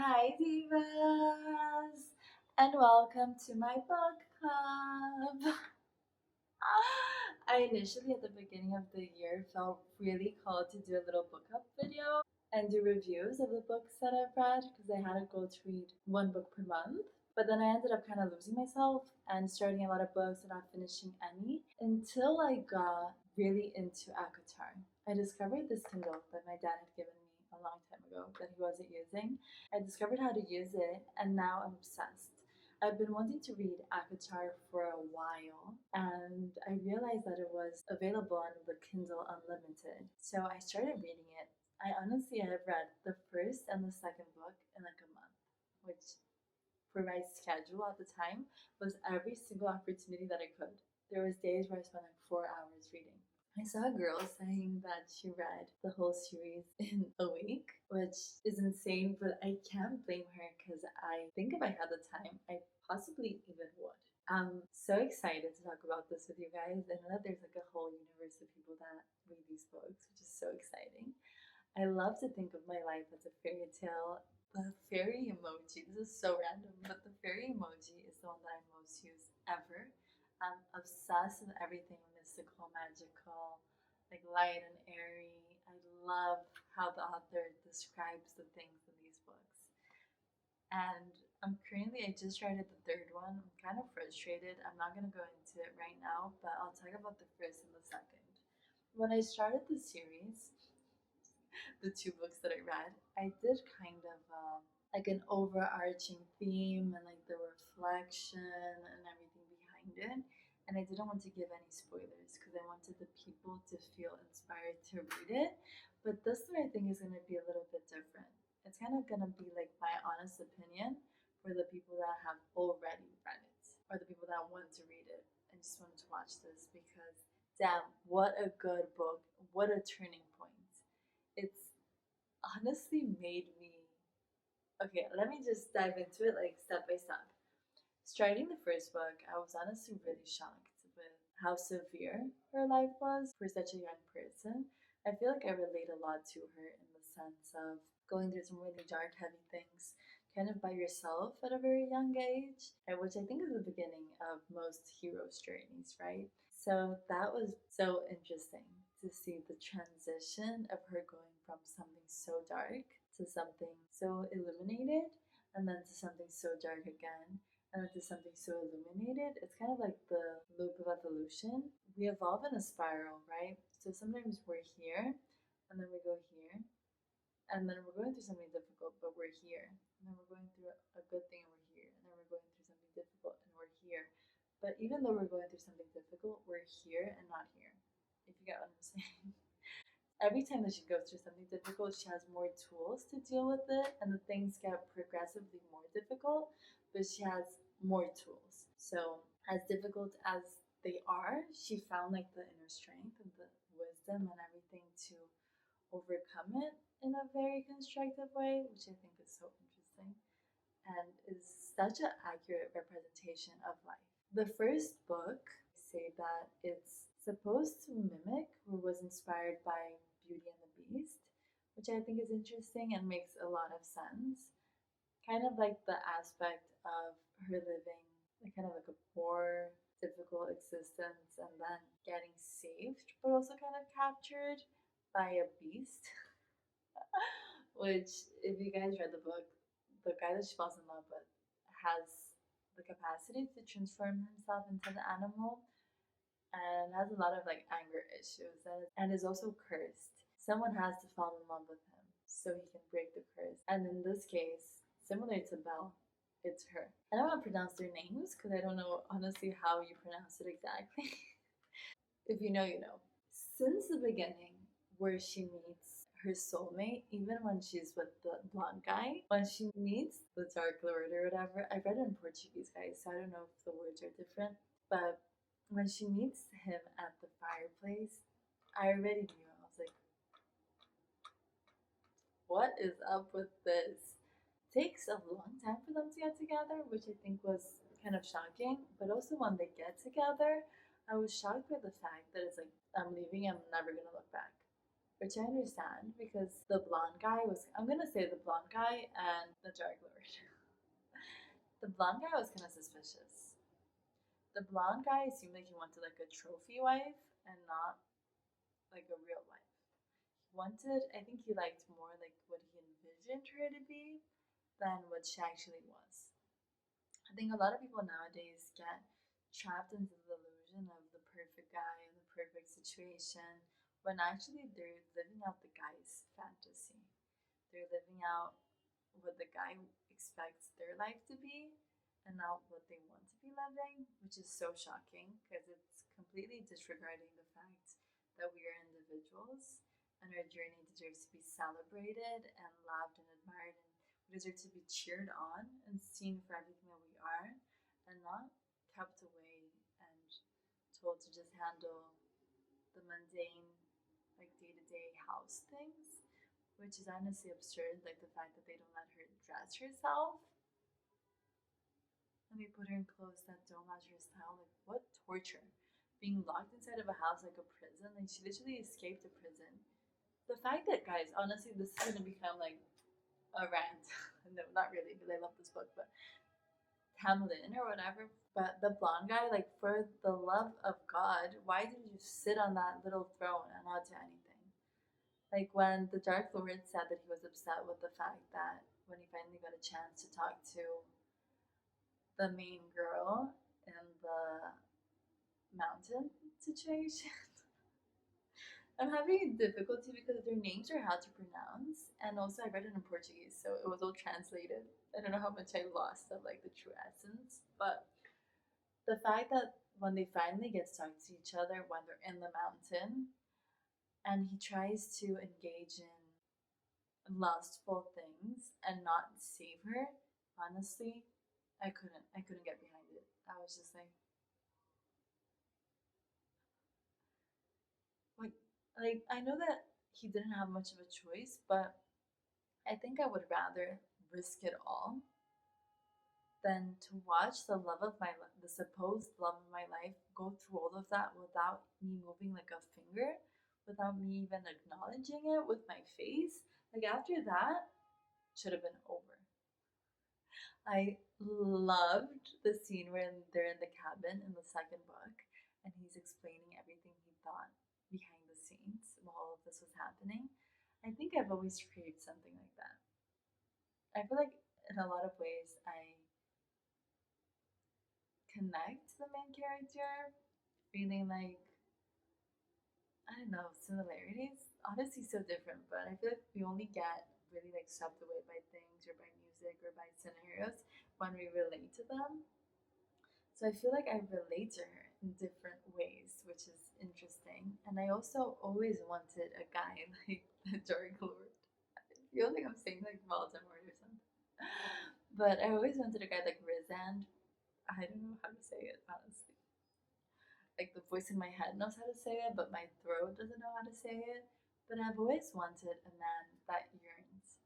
Hi, divas, and welcome to my book club. I initially, at the beginning of the year, felt really called to do a little book club video and do reviews of the books that I've read because I had a goal to read one book per month. But then I ended up kind of losing myself and starting a lot of books and not finishing any until I got really into acotar. I discovered this Kindle that my dad had given me a long time ago that he wasn't using. I discovered how to use it and now I'm obsessed. I've been wanting to read acotar for a while and I realized that it was available on the Kindle Unlimited. So I started reading it. I honestly have read the first and the second book in like a month, which for my schedule at the time was every single opportunity that I could. There was days where I spent like 4 hours reading. I saw a girl saying that she read the whole series in a week, which is insane, but I can't blame her because I think if I had the time, I possibly even would. I'm so excited to talk about this with you guys. I know that there's like a whole universe of people that read these books, which is so exciting. I love to think of my life as a fairy tale. The fairy emoji, this is so random, but the fairy emoji is the one that I most use ever. I'm obsessed with everything mystical, magical, like light and airy. I love how the author describes the things in these books. And I just started the third one. I'm kind of frustrated. I'm not going to go into it right now, but I'll talk about the first and the second. When I started the series, the two books that I read, I did kind of like an overarching theme and like the reflection and everything behind it. And I didn't want to give any spoilers because I wanted the people to feel inspired to read it. But this one I think is going to be a little bit different. It's kind of going to be like my honest opinion for the people that have already read it or the people that want to read it and just wanted to watch this because damn, what a good book. What a turning point. It's honestly made me. Okay, let me just dive into it like step by step. Starting the first book, I was honestly really shocked with how severe her life was for such a young person. I feel like I relate a lot to her in the sense of going through some really dark, heavy things kind of by yourself at a very young age, which I think is the beginning of most heroes' journeys, right? So that was so interesting to see the transition of her going from something so dark to something so illuminated and then to something so dark again and into something so illuminated. It's kind of like the loop of evolution. We evolve in a spiral, right? So sometimes we're here, and then we go here, and then we're going through something difficult, but we're here. And then we're going through a good thing, and we're here. And then we're going through something difficult, and we're here. But even though we're going through something difficult, we're here and not here. If you get what I'm saying. Every time that she goes through something difficult, she has more tools to deal with it, and the things get progressively more difficult, but she has more tools. So, as difficult as they are, she found like the inner strength and the wisdom and everything to overcome it in a very constructive way, which I think is so interesting and is such an accurate representation of life. The first book say that it's supposed to mimic or was inspired by Beauty and the Beast, which I think is interesting and makes a lot of sense. Kind of like the aspect of her living like kind of like a poor, difficult existence and then getting saved, but also kind of captured by a beast. Which, if you guys read the book, the guy that she falls in love with has the capacity to transform himself into an animal and has a lot of like anger issues and is also cursed. Someone has to fall in love with him so he can break the curse. And in this case, similar to Belle, it's her. I don't want to pronounce their names because I don't know honestly how you pronounce it exactly. If you know, you know. Since the beginning, where she meets her soulmate, even when she's with the blonde guy, when she meets the Dark Lord or whatever, I read it in Portuguese, guys, so I don't know if the words are different, but when she meets him at the fireplace, I already knew. I was like, what is up with this? Takes a long time for them to get together, which I think was kind of shocking. But also when they get together, I was shocked by the fact that it's like I'm leaving, I'm never gonna look back. which I understand because the blonde guy was, I'm gonna say the blonde guy and the Dark Lord. The blonde guy was kind of suspicious. The blonde guy seemed like he wanted like a trophy wife and not like a real wife. He wanted, I think he liked more like what he envisioned her to be than what she actually was. I think a lot of people nowadays get trapped into the illusion of the perfect guy and the perfect situation when actually they're living out the guy's fantasy. They're living out what the guy expects their life to be and not what they want to be living, which is so shocking because it's completely disregarding the fact that we are individuals and our journey deserves to be celebrated and loved and admired, and we deserve to be cheered on and seen for everything that we are and not kept away and told to just handle the mundane, like day to day house things, which is honestly absurd. Like the fact that they don't let her dress herself and they put her in clothes that don't match her style. Like, what torture! Being locked inside of a house like a prison. Like, she literally escaped a prison. The fact that, guys, honestly, this is gonna become like a rant. No, not really, because I love this book, but tamlin or whatever. But the blonde guy, like, for the love of God, why did you sit on that little throne and not do anything? Like when the Dark Lord said that he was upset with the fact that when he finally got a chance to talk to the main girl in the mountain situation. I'm having difficulty because their names are hard to pronounce, and also I read it in Portuguese, so it was all translated. I don't know how much I lost of like the true essence, but the fact that when they finally get to talk to each other when they're in the mountain, and he tries to engage in lustful things and not save her, honestly, I couldn't get behind it. I was just like like I know that he didn't have much of a choice, but I think I would rather risk it all than to watch the love of my life, the supposed love of my life, go through all of that without me moving like a finger, without me even acknowledging it with my face. Like after that, should have been over. I loved the scene where they're in the cabin in the second book and he's explaining everything he thought behind the scenes while all of this was happening. I think I've always craved something like that. I feel like in a lot of ways I connect to the main character, feeling like, I don't know, similarities. Honestly, so different, but I feel like we only get really like swept away by things or by music or by scenarios when we relate to them. So I feel like I relate to her in different ways, which is interesting. And I also always wanted a guy like the Dark Lord. I feel like I'm saying like Voldemort or something. But I always wanted a guy like rhysand. I don't know how to say it, honestly. Like the voice in my head knows how to say it, but my throat doesn't know how to say it. But I've always wanted a man that yearns,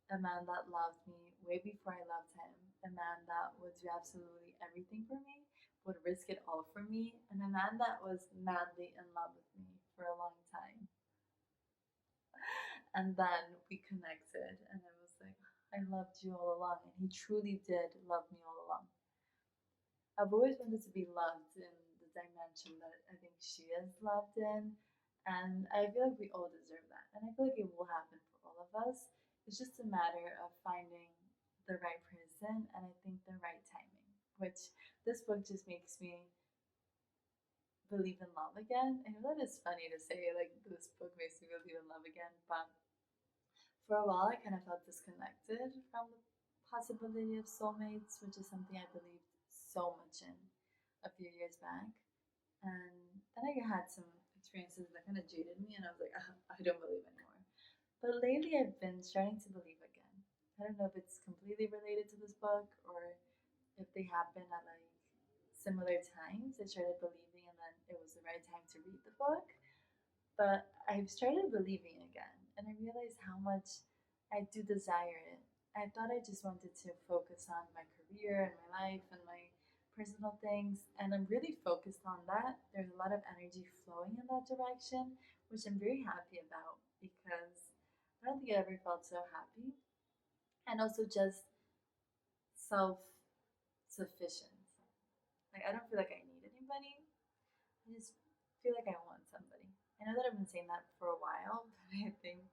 a man that loved me way before I loved him, a man that would do absolutely everything for me, would risk it all for me, and a man that was madly in love with me for a long time. And then we connected, and I was like, I loved you all along. And he truly did love me all along. I've always wanted to be loved in the dimension that I think she is loved in. And I feel like we all deserve that. And I feel like it will happen for all of us. It's just a matter of finding the right person and I think the right timing, which this book just makes me believe in love again. I know that is funny to say, like, this book makes me believe in love again, but for a while I kind of felt disconnected from the possibility of soulmates, which is something I believed so much in a few years back. And then I had some experiences that kind of jaded me, and I was like, I don't believe anymore. But lately, I've been starting to believe again. I don't know if it's completely related to this book or if they happen at like similar times. I started believing, and then it was the right time to read the book. But I've started believing again, and I realized how much I do desire it. I thought I just wanted to focus on my career and my life and my personal things, and I'm really focused on that. There's a lot of energy flowing in that direction, which I'm very happy about because I don't think I ever felt so happy. And also just self sufficient. Like, I don't feel like I need anybody. I just feel like I want somebody. I know that I've been saying that for a while, but I think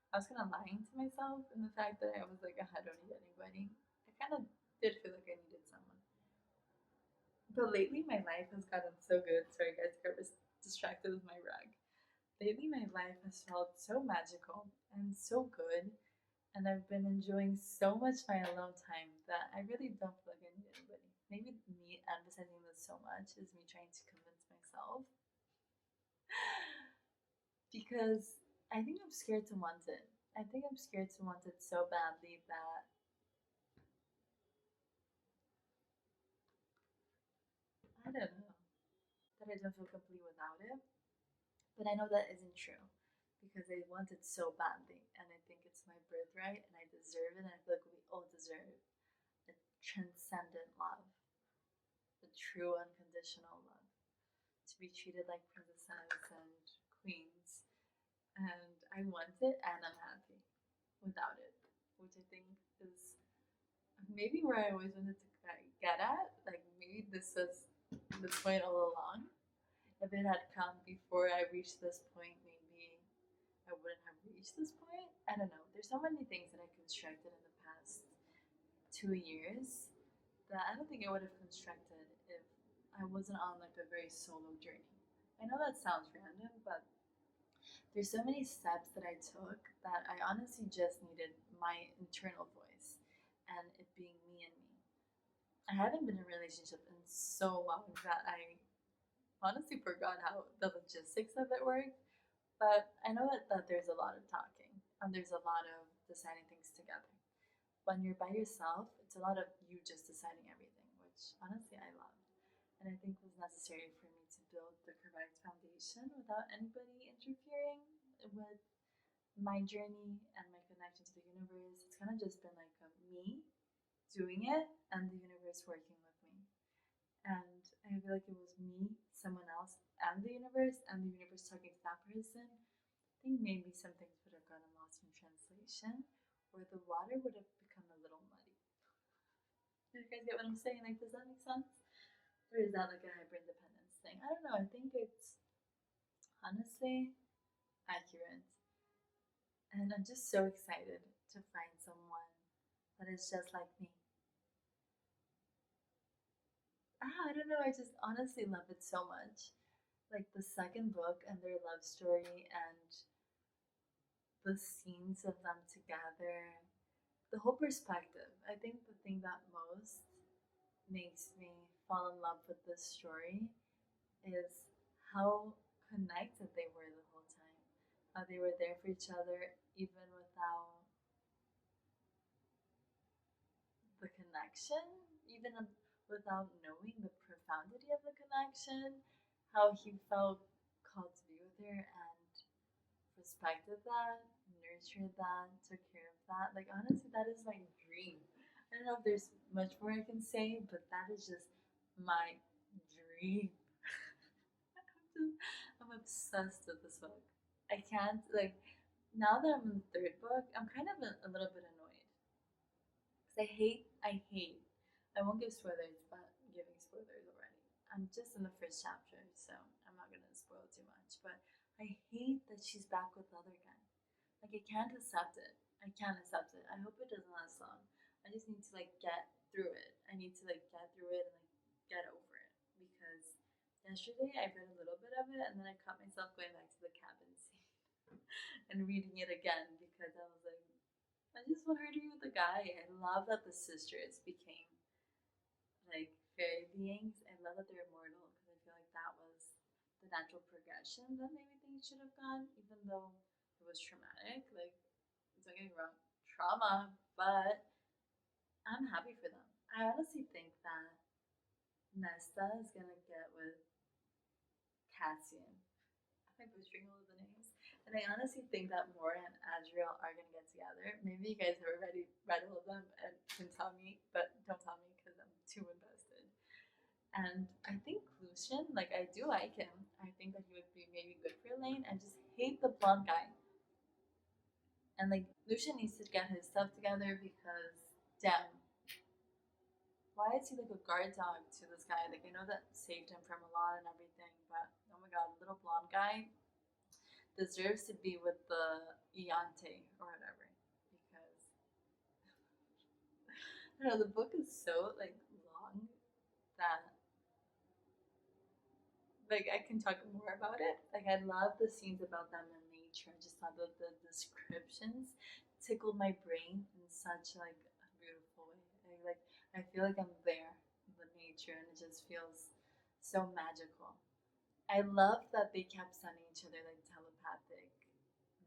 I was kind of lying to myself in the fact that I was like, I don't need anybody. I kind of did feel like I needed someone. But lately, my life has gotten so good. Sorry, guys, I got distracted with my rug. Lately, my life has felt so magical and so good, and I've been enjoying so much my alone time that I really don't feel like I need anybody. Maybe me emphasizing this so much is me trying to convince myself because I think I'm scared to want it. I think I'm scared to want it so badly that I don't know, that I don't feel complete without it. But I know that isn't true because I want it so badly and I think it's my birthright and I deserve it and I feel like we all deserve a transcendent love, a true unconditional love, to be treated like princesses and queens. And I want it and I'm happy without it, which I think is maybe where I always wanted to get at. Like maybe this was the point all along. If it had come before I reached this point, maybe I wouldn't have reached this point. I don't know. There's so many things that I constructed in the past 2 years that I don't think I would have constructed if I wasn't on like a very solo journey. I know that sounds random, but there's so many steps that I took that I honestly just needed my internal voice and it being me and me. I haven't been in a relationship in so long that I honestly forgot how the logistics of it work. But I know that there's a lot of talking and there's a lot of deciding things together. When you're by yourself, it's a lot of you just deciding everything, which honestly I love. And I think was necessary for me to build the correct foundation without anybody interfering with my journey and my connection to the universe. It's kind of just been like me doing it and the universe working with me. And I feel like it was me, someone else, and the universe talking to that person. I think maybe some things would have gotten lost in translation, or the water would have become a little muddy. Do you guys get what I'm saying? Like, does that make sense? Or is that like a hyper independence thing? I don't know. I think it's honestly accurate. And I'm just so excited to find someone that is just like me. I don't know. I just honestly love it so much. Like the second book and their love story and the scenes of them together, the whole perspective. I think the thing that most makes me fall in love with this story is how connected they were the whole time. How they were there for each other even without the connection, even without knowing the profundity of the connection. How he felt called to be with her and respected that, nurtured that, took care of that. Like honestly, that is my dream. I don't know if there's much more I can say, but that is just my dream. I'm obsessed with this book. I can't like now that I'm in the third book, I'm kind of a little bit annoyed because I won't give spoilers, but I'm giving spoilers already. I'm just in the first chapter, so I'm not gonna spoil too much. But I hate that she's back with the other guy. Like I can't accept it. I can't accept it. I hope it doesn't last long. I just need to like get through it. I need to like get through it and like get over it because yesterday I read a little bit of it and then I caught myself going back to the cabin scene and reading it again because I was like, I just want her to be with the guy. I love that the sisters became like fairy beings. I love that they're immortal because I feel like that was the natural progression that maybe things should have gone, even though it was traumatic. Like, don't get me wrong, trauma, but I'm happy for them. I honestly think that Nesta is gonna get with Cassian. I'm butchering all of the names. And I honestly think that Mora and Adriel are gonna get together. Maybe you guys have already read all of them and can tell me, but don't tell me because I'm too invested. And I think Lucian, like I do like him. I think that he would be maybe good for Elaine. I just hate the blonde guy. And like Lucian needs to get his stuff together because damn, why is he like a guard dog to this guy? Like I know that saved him from a lot and everything, but oh my god, little blonde guy deserves to be with the Iante or whatever. Because I don't know, the book is so like long that like I can talk more about it. Like I love the scenes about them in nature. I just thought that the descriptions tickled my brain in such like a beautiful way. I feel like I'm there in the nature and it just feels so magical. I love that they kept sending each other like telepathic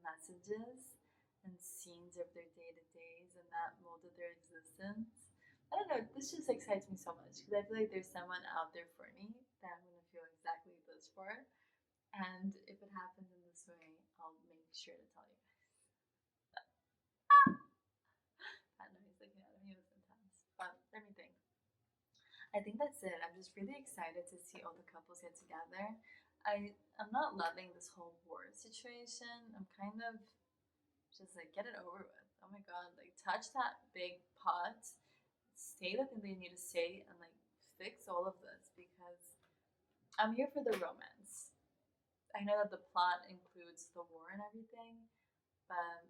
messages and scenes of their day to days and that molded their existence. I don't know, this just excites me so much because I feel like there's someone out there for me that I'm gonna feel exactly this for. And if it happens in this way, I'll make sure to tell you guys. That noise looking out of me was intense. But let me think. I think that's it. I'm just really excited to see all the couples get together. I'm not loving this whole war situation. I'm kind of just like get it over with. Oh my god, like touch that big pot, say the thing they need to say, and like fix all of this because I'm here for the romance. I know that the plot includes the war and everything, but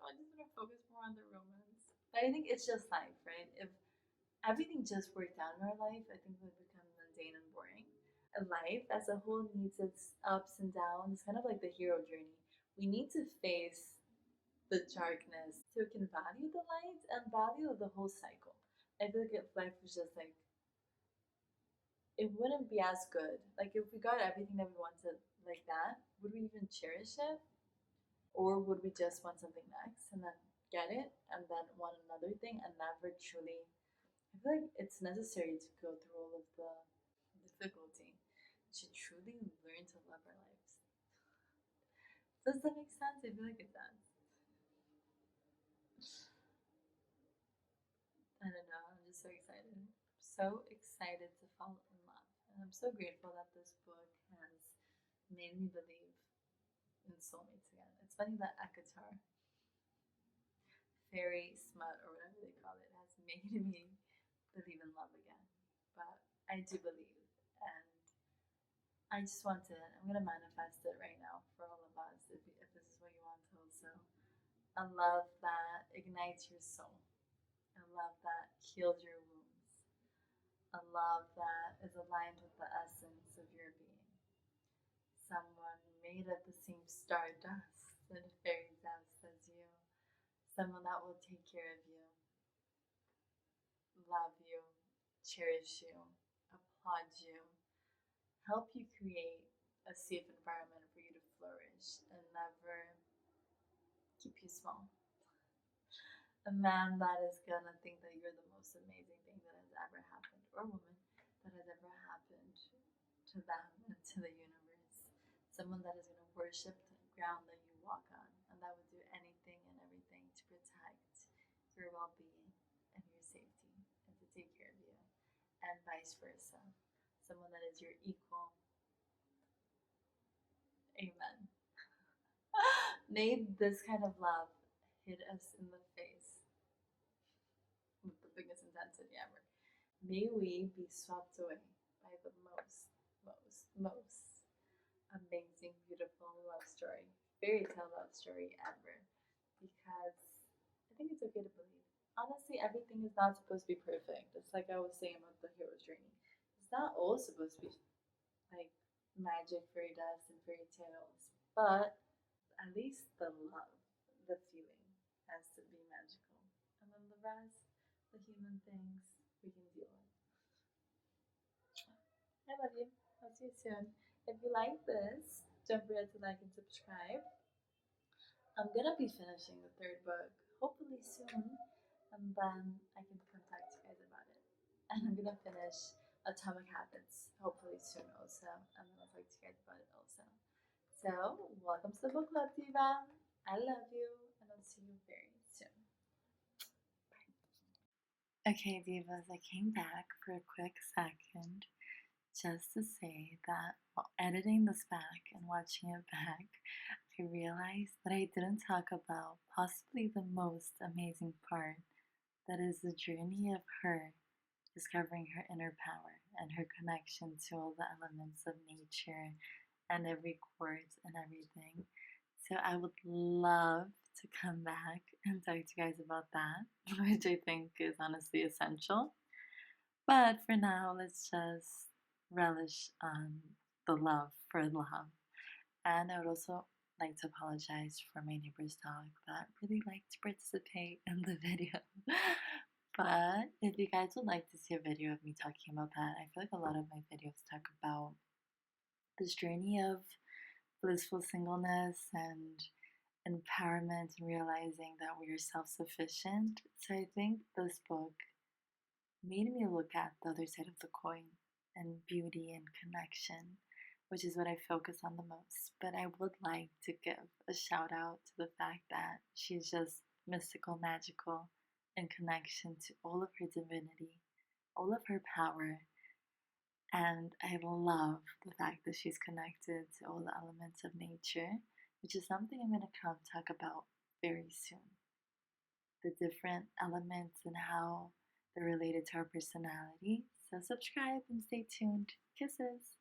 I just want to focus more on the romance. But I think it's just life, right? If everything just worked out in our life, I think it would become mundane and boring. And life as a whole needs its ups and downs, kind of like the hero journey. We need to face the darkness so we can value the light and value the whole cycle. I feel like if life was just like, it wouldn't be as good. Like if we got everything that we wanted like that, would we even cherish it? Or would we just want something next and then get it and then want another thing and never truly? I feel like it's necessary to go through all of the difficulty to truly learn to love our lives. Does that make sense? I feel like it does. I don't know. I'm just so excited. So excited to fall in love. And I'm so grateful that this book has made me believe in soulmates again. It's funny that acotar, fairy smut, or whatever they call it, has made me believe in love again. But I do believe. And I just want to, I'm going to manifest it right now for all of us if this is what you want to also. A love that ignites your soul. A love that heals your wounds. A love that is aligned with the essence of your being. Someone made of the same stardust and fairy dust as you. Someone that will take care of you, love you, cherish you, applaud you, help you create a safe environment for you to flourish and never keep you small. A man that is gonna think that you're the most amazing thing that has ever happened, or woman that has ever happened to them and to the universe. Someone that is gonna worship the ground that you walk on, and that would do anything and everything to protect your well being and your safety and to take care of you, and vice versa. Someone that is your equal. Amen. May this kind of love hit us in the face with the biggest intensity ever. May we be swept away by the most amazing, beautiful love story, fairy tale love story ever. Because I think it's okay to believe. Honestly, everything is not supposed to be perfect. It's like I was saying about the hero's journey. It's not all supposed to be like magic, fairy dust, and fairy tales, but at least the love, the feeling has to be magical. And then the rest, the human things, we can deal with. I love you. I'll see you soon. If you like this, don't forget to like and subscribe. I'm gonna be finishing the third book hopefully soon, and then I can contact you guys about it. And I'm gonna finish Atomic Habits hopefully soon also, and then I'll talk to you guys about it also. So, welcome to the book club, Diva. I love you, and I'll see you very soon. Okay, divas, I came back for a quick second just to say that while editing this back and watching it back, I realized that I didn't talk about possibly the most amazing part, that is the journey of her discovering her inner power and her connection to all the elements of nature and every quartz and everything. So I would love to come back and talk to you guys about that, which I think is honestly essential. But for now, let's just relish the love for love. And I would also like to apologize for my neighbor's dog that really liked to participate in the video. But if you guys would like to see a video of me talking about that, I feel like a lot of my videos talk about this journey of blissful singleness and empowerment and realizing that we are self sufficient. So I think this book made me look at the other side of the coin and beauty and connection, which is what I focus on the most. But I would like to give a shout out to the fact that she's just mystical, magical, in connection to all of her divinity, all of her power. And I love the fact that she's connected to all the elements of nature, which is something I'm going to come talk about very soon. The different elements and how they're related to our personality. So subscribe and stay tuned. Kisses!